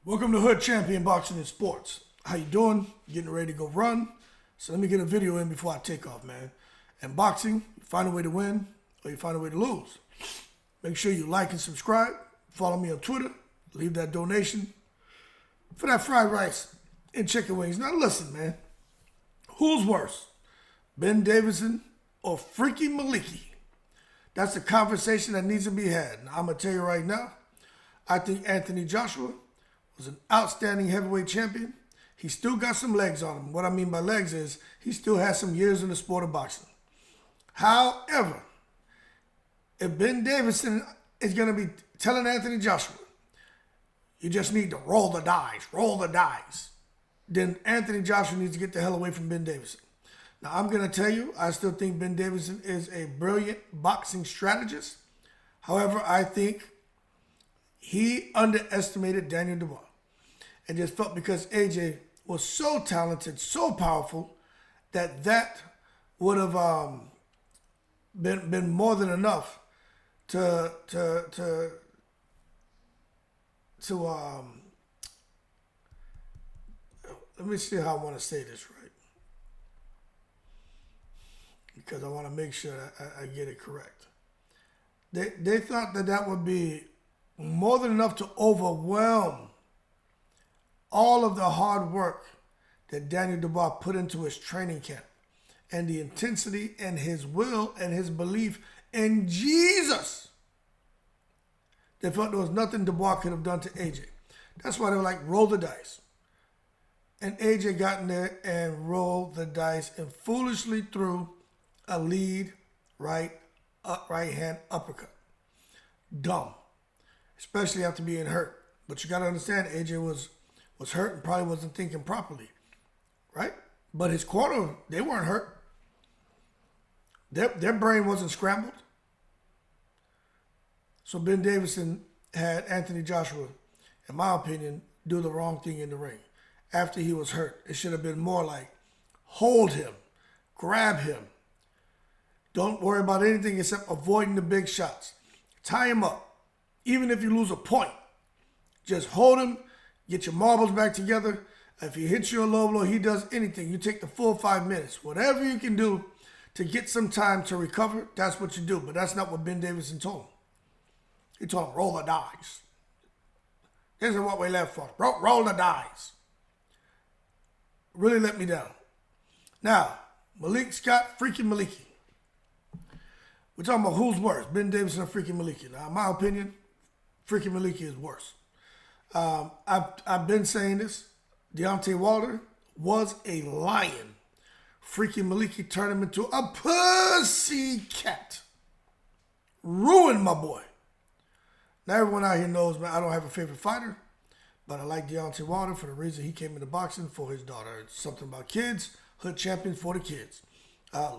Welcome to Hood Champion Boxing and Sports. How you doing? Getting ready to go run? So let me get a video in before I take off, man. And boxing, you find a way to win or you find a way to lose. Make sure you like and subscribe. Follow me on Twitter. Leave that donation for that fried rice and chicken wings. Now listen, man. Who's worse? Ben Davidson or freaking Maliky? That's a conversation that needs to be had. Now, I'm going to tell you right now, I think Anthony Joshua was an outstanding heavyweight champion. He still got some legs on him. What I mean by legs is he still has some years in the sport of boxing. However, if Ben Davidson is going to be telling Anthony Joshua, you just need to roll the dice, then Anthony Joshua needs to get the hell away from Ben Davidson. Now, I'm going to tell you, I still think Ben Davidson is a brilliant boxing strategist. However, I think he underestimated Daniel Dubois and just felt because AJ was so talented, so powerful, that would have been more than enough to let me see how I want to say this right, because I want to make sure I get it correct. They thought that would be more than enough to overwhelm all of the hard work that Daniel Dubois put into his training camp and the intensity and his will and his belief in Jesus. They felt there was nothing Dubois could have done to AJ. That's why they were like, roll the dice. And AJ got in there and rolled the dice and foolishly threw a lead right hand uppercut. Dumb. Especially after being hurt. But you got to understand, AJ was hurt and probably wasn't thinking properly, right? But his corner, they weren't hurt. Their brain wasn't scrambled. So Ben Davidson had Anthony Joshua, in my opinion, do the wrong thing in the ring. After he was hurt, it should have been more like, hold him, grab him. Don't worry about anything except avoiding the big shots. Tie him up. Even if you lose a point, just hold him, get your marbles back together. If he hits you a low blow, he does anything. You take the full 5 minutes. Whatever you can do to get some time to recover, that's what you do. But that's not what Ben Davidson told him. He told him, roll the dice. This is what we left for. Roll the dice. Really let me down. Now, Malik Scott, freaking Maliky. We're talking about who's worse, Ben Davidson or freaking Maliky. Now, in my opinion, freaking Maliky is worse. I've been saying this. Deontay Wilder was a lion. Freaking Maliky turned him into a pussy cat. Ruined my boy. Now everyone out here knows, man, I don't have a favorite fighter, but I like Deontay Wilder for the reason he came into boxing for his daughter. It's something about kids, hood champion for the kids.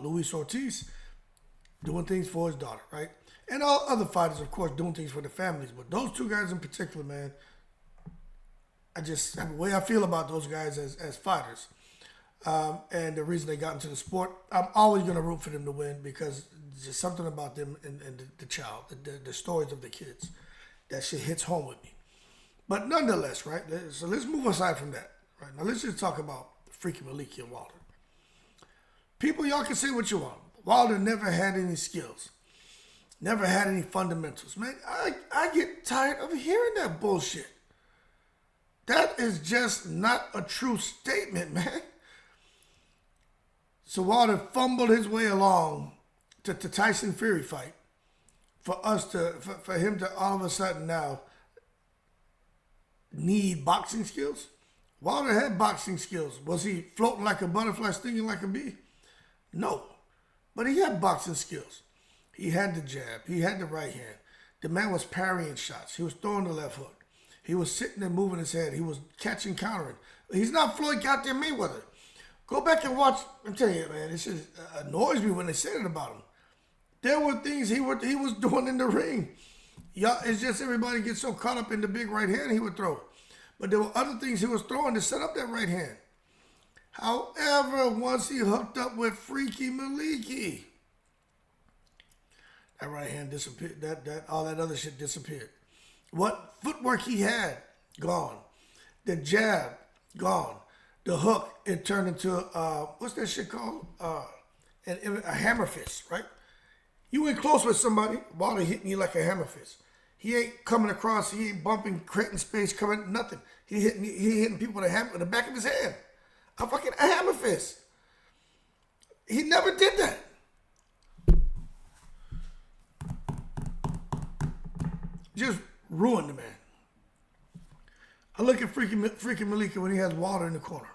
Luis Ortiz doing things for his daughter, right? And all other fighters, of course, doing things for their families. But those two guys in particular, man, the way I feel about those guys as fighters, and the reason they got into the sport, I'm always going to root for them to win because there's just something about them and the child, the stories of the kids. That shit hits home with me. But nonetheless, right, so let's move aside from that. Right now, let's just talk about freaking Maliky and Wilder. People, y'all can say what you want. Wilder never had any skills. Never had any fundamentals. Man, I get tired of hearing that bullshit. That is just not a true statement, man. So Wilder fumbled his way along to Tyson Fury fight for him to all of a sudden now need boxing skills. Wilder had boxing skills. Was he floating like a butterfly, stinging like a bee? No. But he had boxing skills. He had the jab. He had the right hand. The man was parrying shots. He was throwing the left hook. He was sitting there moving his head. He was catching, countering. He's not Floyd goddamn Mayweather. Go back and watch. I'm telling you, man, it just annoys me when they said it about him. There were things he was doing in the ring. Yeah, it's just everybody gets so caught up in the big right hand he would throw. But there were other things he was throwing to set up that right hand. However, once he hooked up with freaky Maliky, that right hand disappeared. All that other shit disappeared. What footwork he had, gone. The jab, gone. The hook, it turned into, what's that shit called? A hammer fist, right? You ain't close with somebody, Wilder hitting you like a hammer fist. He ain't coming across, he ain't bumping, creating space, coming, nothing. He hitting people with the back of his hand. A hammer fist. He never did that. Just ruined the man. I look at freaking Maliky when he has Wilder in the corner,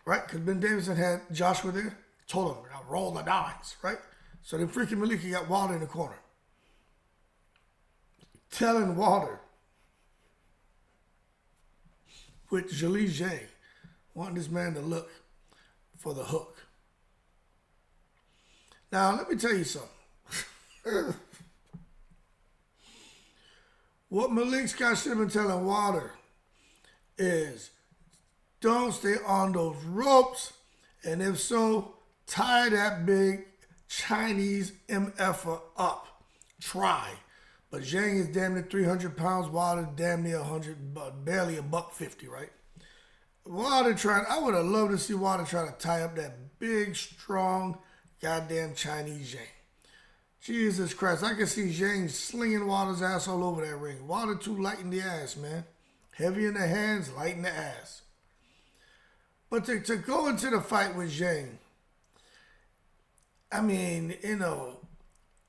right? Because Ben Davidson had Joshua there, told him, roll the dice, right? So then freaking Maliky got Wilder in the corner. Telling Wilder, with Jaleel J, wanting this man to look for the hook. Now, let me tell you something. What Malik Scott should have been telling Wilder is, don't stay on those ropes, and if so, tie that big Chinese MF'er up. Try. But Zhang is damn near 300 pounds, Wilder damn near 100, but barely $150, right? Wilder I would have loved to see Wilder try to tie up that big, strong, goddamn Chinese Zhang. Jesus Christ, I can see Zhang slinging Wilder's ass all over that ring. Wilder too light in the ass, man. Heavy in the hands, light in the ass. But to go into the fight with Zhang, I mean,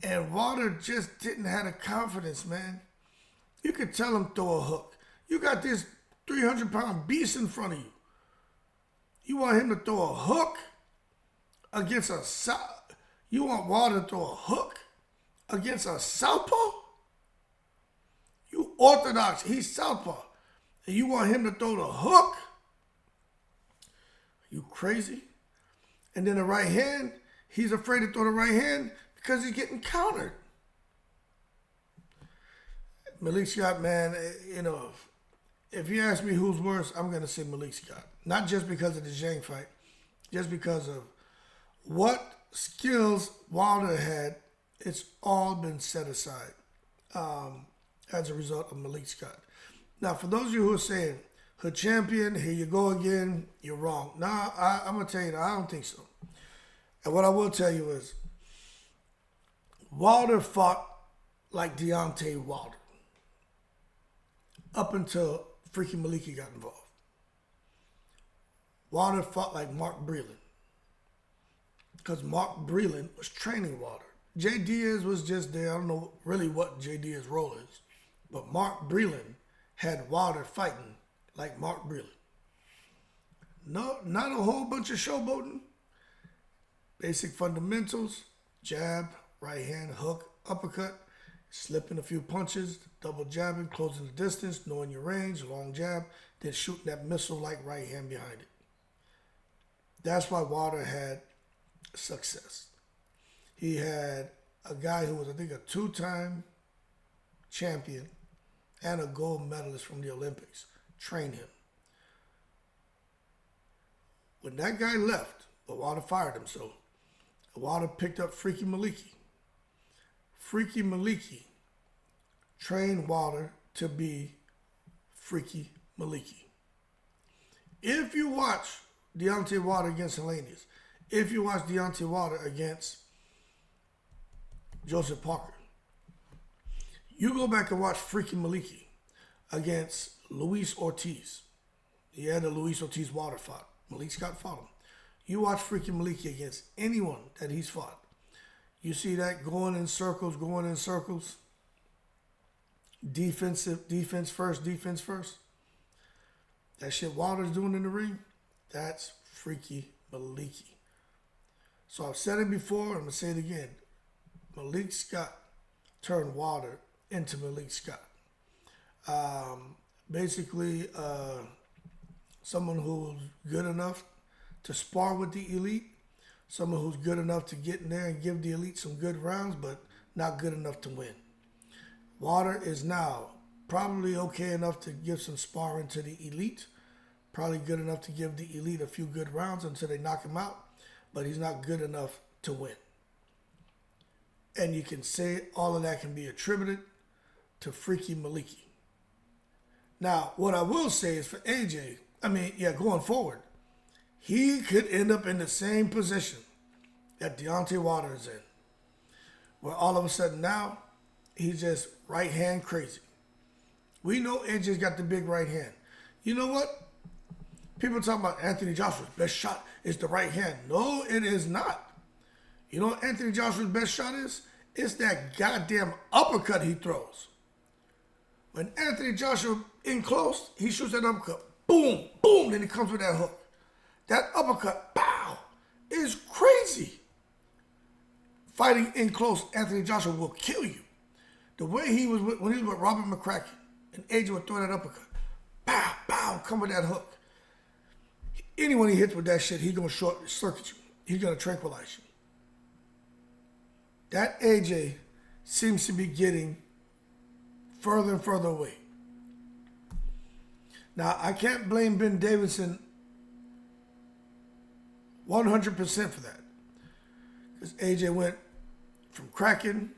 and Wilder just didn't have the confidence, man. You could tell him throw a hook. You got this 300-pound beast in front of you. You want him to throw a hook against you want Wilder to throw a hook against a southpaw? You orthodox, he's southpaw. And you want him to throw the hook? Are you crazy? And then the right hand, he's afraid to throw the right hand because he's getting countered. Malik Scott, man, if you ask me who's worse, I'm going to say Malik Scott. Not just because of the Zhang fight, just because of what skills Wilder had. It's all been set aside as a result of Malik Scott. Now, for those of you who are saying, her champion, here you go again, you're wrong. Nah, I'm going to tell you that I don't think so. And what I will tell you is, Wilder fought like Deontay Wilder up until freaking Maliky got involved. Wilder fought like Mark Breland because Mark Breland was training Wilder. Jay Diaz was just there. I don't know really what Jay Diaz's role is, but Mark Breland had Wilder fighting like Mark Breland. No, not a whole bunch of showboating. Basic fundamentals: jab, right hand, hook, uppercut, slipping a few punches, double jabbing, closing the distance, knowing your range, long jab, then shooting that missile-like right hand behind it. That's why Wilder had success. He had a guy who was, I think, a two-time champion and a gold medalist from the Olympics train him. When that guy left, but Wilder fired him, so Wilder picked up Freaky Maliky. Freaky Maliky trained Wilder to be Freaky Maliky. If you watch Deontay Wilder against Hellenius, if you watch Deontay Wilder against Joseph Parker, you go back and watch Freaky Maliky against Luis Ortiz. He had a Luis Ortiz Wilder fought. Malik Scott fought him. You watch Freaky Maliky against anyone that he's fought. You see that going in circles. Defense first. That shit Wilder's doing in the ring, that's Freaky Maliky. So I've said it before, I'm going to say it again. Malik Scott turned Wilder into Malik Scott. Basically, someone who's good enough to spar with the elite, someone who's good enough to get in there and give the elite some good rounds, but not good enough to win. Wilder is now probably okay enough to give some sparring to the elite, probably good enough to give the elite a few good rounds until they knock him out, but he's not good enough to win. And you can say all of that can be attributed to Freaky Maliky. Now, what I will say is for AJ, going forward, he could end up in the same position that Deontay Wilder is in, where all of a sudden now he's just right hand crazy. We know AJ's got the big right hand. You know what? People talk about Anthony Joshua's best shot is the right hand. No, it is not. You know what Anthony Joshua's best shot is? It's that goddamn uppercut he throws. When Anthony Joshua in close, he shoots that uppercut. Boom, boom, then he comes with that hook. That uppercut, pow, is crazy. Fighting in close, Anthony Joshua will kill you. The way he was when he was with Robert McCracken, and AJ would throw that uppercut, pow, pow, come with that hook. Anyone he hits with that shit, he's gonna short circuit you. He's gonna tranquilize you. That AJ seems to be getting further and further away. Now, I can't blame Ben Davidson 100% for that. Because AJ went from Kraken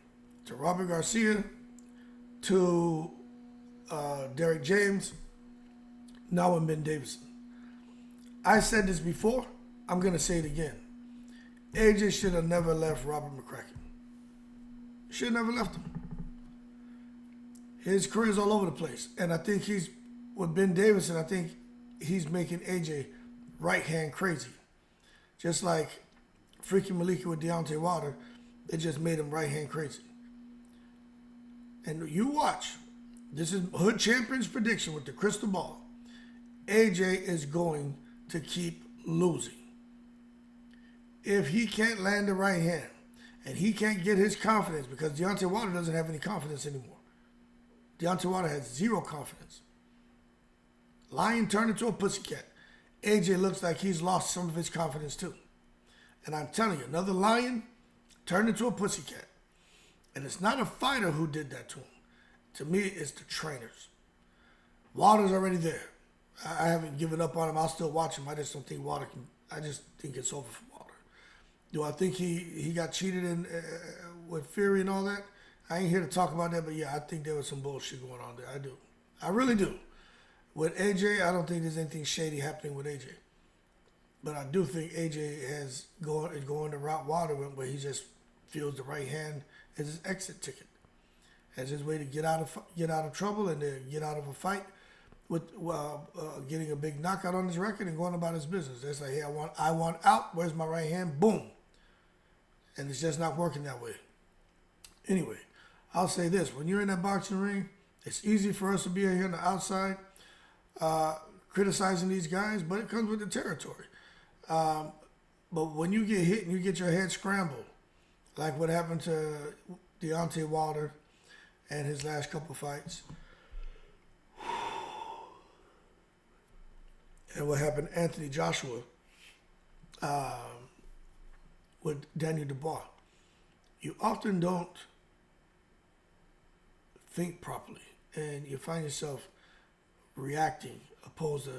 to Robert Garcia to Derek James, now in Ben Davidson. I said this before, I'm going to say it again. AJ should have never left Robert McCracken. Should have never left him. His career's all over the place. And I think with Ben Davidson, I think he's making AJ right hand crazy. Just like freaking Maliky with Deontay Wilder, they just made him right hand crazy. And you watch. This is Hood Champion's prediction with the crystal ball. AJ is going to keep losing. If he can't land the right hand and he can't get his confidence, because Deontay Wilder doesn't have any confidence anymore. Deontay Wilder has zero confidence. Lion turned into a pussycat. AJ looks like he's lost some of his confidence too. And I'm telling you, another lion turned into a pussycat. And it's not a fighter who did that to him. To me, it's the trainers. Wilder's already there. I haven't given up on him. I'll still watch him. I just don't think Wilder can. I just think it's over for Wilder. Do I think he got cheated in with Fury and all that? I ain't here to talk about that, but yeah, I think there was some bullshit going on there. I do. I really do. With AJ, I don't think there's anything shady happening with AJ. But I do think AJ is going the route Wilder went, where he just feels the right hand as his exit ticket, as his way to get out of trouble and to get out of a fight with getting a big knockout on his record and going about his business. That's like, hey, I want out. Where's my right hand? Boom. And it's just not working that way. Anyway, I'll say this: when you're in that boxing ring, it's easy for us to be here on the outside criticizing these guys, but it comes with the territory. But when you get hit and you get your head scrambled, like what happened to Deontay Wilder and his last couple fights, and what happened to Anthony Joshua with Daniel Dubois, you often don't think properly, and you find yourself reacting opposed to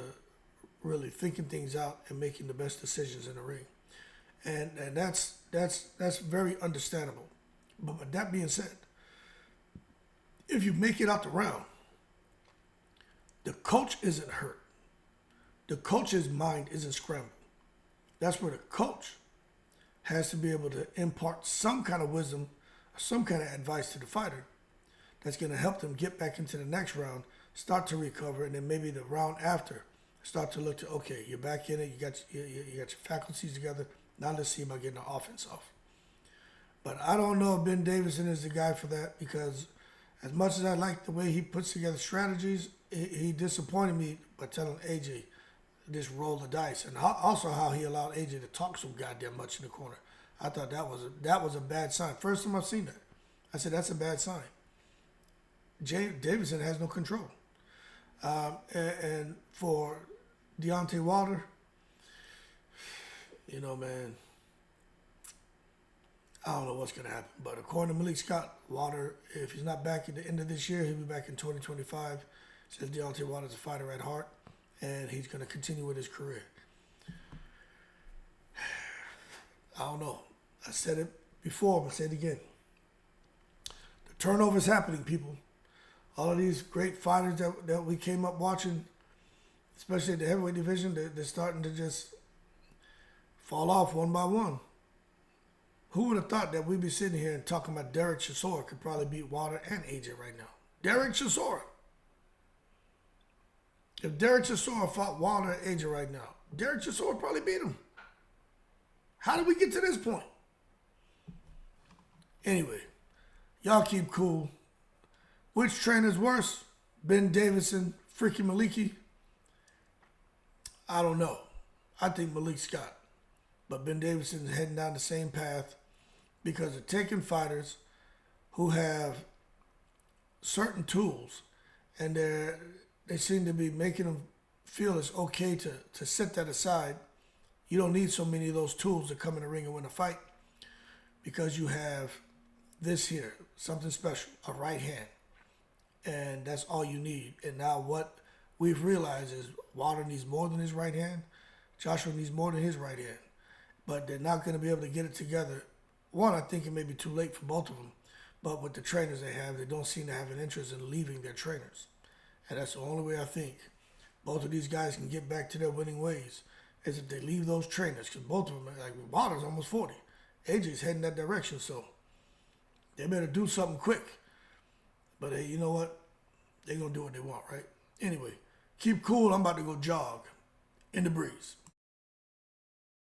really thinking things out and making the best decisions in the ring. And that's very understandable. But with that being said, if you make it out the round, the coach isn't hurt. The coach's mind isn't scrambled. That's where the coach has to be able to impart some kind of wisdom, some kind of advice to the fighter that's going to help them get back into the next round, start to recover, and then maybe the round after start to look to, okay, you're back in it, you got your faculties together, now let's see about getting the offense off. But I don't know if Ben Davidson is the guy for that, because as much as I like the way he puts together strategies, he disappointed me by telling AJ just roll the dice, and also how he allowed AJ to talk so goddamn much in the corner. I thought that was a bad sign. First time I've seen that. I said, that's a bad sign. Davidson has no control. And for Deontay Wilder, you know, man, I don't know what's going to happen. But according to Malik Scott, Wilder, if he's not back at the end of this year, he'll be back in 2025. Says Deontay Wilder's a fighter at heart, and he's going to continue with his career. I don't know. I said it before, I'm going to say it again. The turnover is happening, people. all of these great fighters that we came up watching, especially at the heavyweight division, they're starting to just fall off one by one. Who would have thought that we'd be sitting here and talking about Derek Chisora could probably beat Wilder and AJ right now? Derek Chisora. If Derek Chisora fought Wilder and AJ right now, Derek Chisora probably beat him. How did we get to this point? Anyway, y'all keep cool. Which trainer's worse? Ben Davidson, freaking Maliky? I don't know. I think Malik Scott. But Ben Davidson is heading down the same path because they're taking fighters who have certain tools and they seem to be making them feel it's okay to set that aside. You don't need so many of those tools to come in the ring and win a fight because you have this here, something special, a right hand. And that's all you need. And now what we've realized is Wilder needs more than his right hand. Joshua needs more than his right hand. But they're not going to be able to get it together. One, I think it may be too late for both of them. But with the trainers they have, they don't seem to have an interest in leaving their trainers. And that's the only way I think both of these guys can get back to their winning ways is if they leave those trainers. Because both of them, like Wilder's almost 40. AJ's heading that direction. So they better do something quick. But hey, you know what? They're going to do what they want, right? Anyway, keep cool. I'm about to go jog in the breeze.